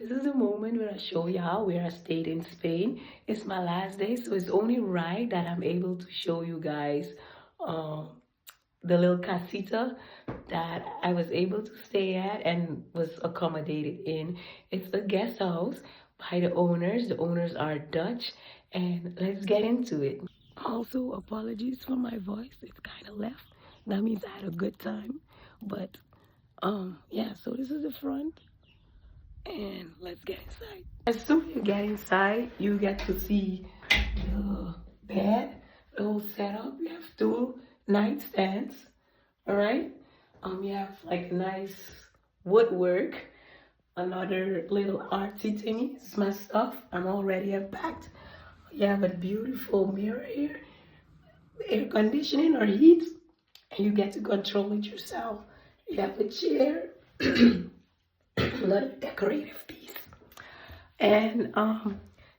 this is the moment where I show y'all where I stayed in Spain. It's my last day, so it's only right that I'm able to show you guys um, the little casita that I was able to stay at and was accommodated in. It's a guest house by the owners. The owners are Dutch, and let's get into it. Also, apologies for my voice. It's kind of left. That means I had a good time. But yeah, so this is the front, and let's get inside. As soon as you get inside, you get to see the bed, the whole setup. You have two nightstands, all right? You have like nice woodwork, another little artsy thingy. It's my stuff. I'm already unpacked. You have a beautiful mirror here, air conditioning or heat, and you get to control it yourself. You have a chair, another decorative piece. And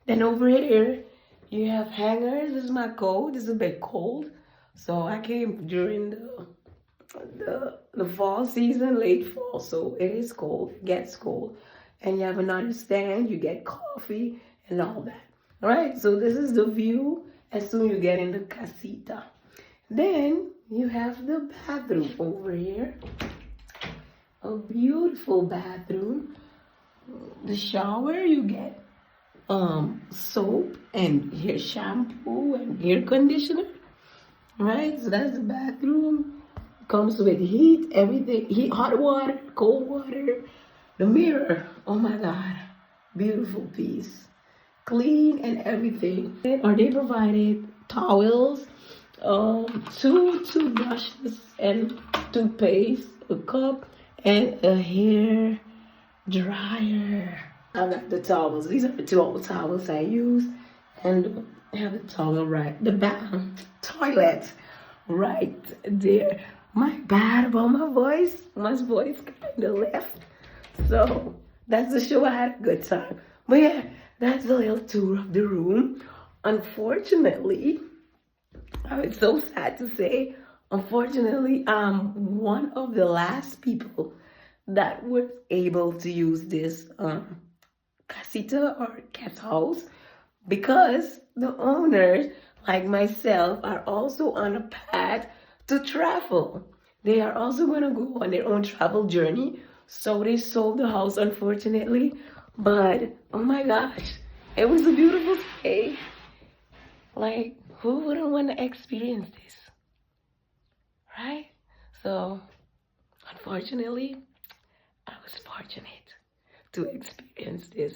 then over here, you have hangers. This is my coat. This is a bit cold. So I came during the fall season, late fall. So it is cold, it gets cold. And you have another stand, you get coffee and all that. All right, so this is the view as soon as you get in the casita. Then you have the bathroom over here. A beautiful bathroom. The shower, you get soap and hair shampoo and hair conditioner. Right, so that's the bathroom. Comes with heat, everything, heat, hot water, cold water. The mirror, oh my God, beautiful piece. Clean and everything. Or they provided towels, two toothbrushes and toothpaste, a cup, and a hair dryer. I got the towels. These are the two old towels I use, and I have the towel right, the toilet right there. My bad about my voice. My voice kind of left. So that's the show. I had a good time. But yeah, that's a little tour of the room. Unfortunately, it's so sad to say, unfortunately, I'm one of the last people that was able to use this casita or guest house, because the owners, like myself, are also on a path to travel. They are also going to go on their own travel journey. So they sold the house, unfortunately. But, oh my gosh, it was a beautiful stay. Like, who wouldn't want to experience this? Right? So, unfortunately, I was fortunate to experience this.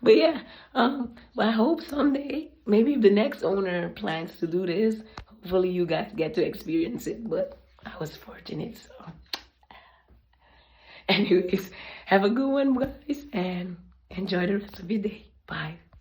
But yeah, but I hope someday, maybe if the next owner plans to do this, hopefully you guys get to experience it. But I was fortunate, so anyways, have a good one, guys, and enjoy the rest of your day. Bye.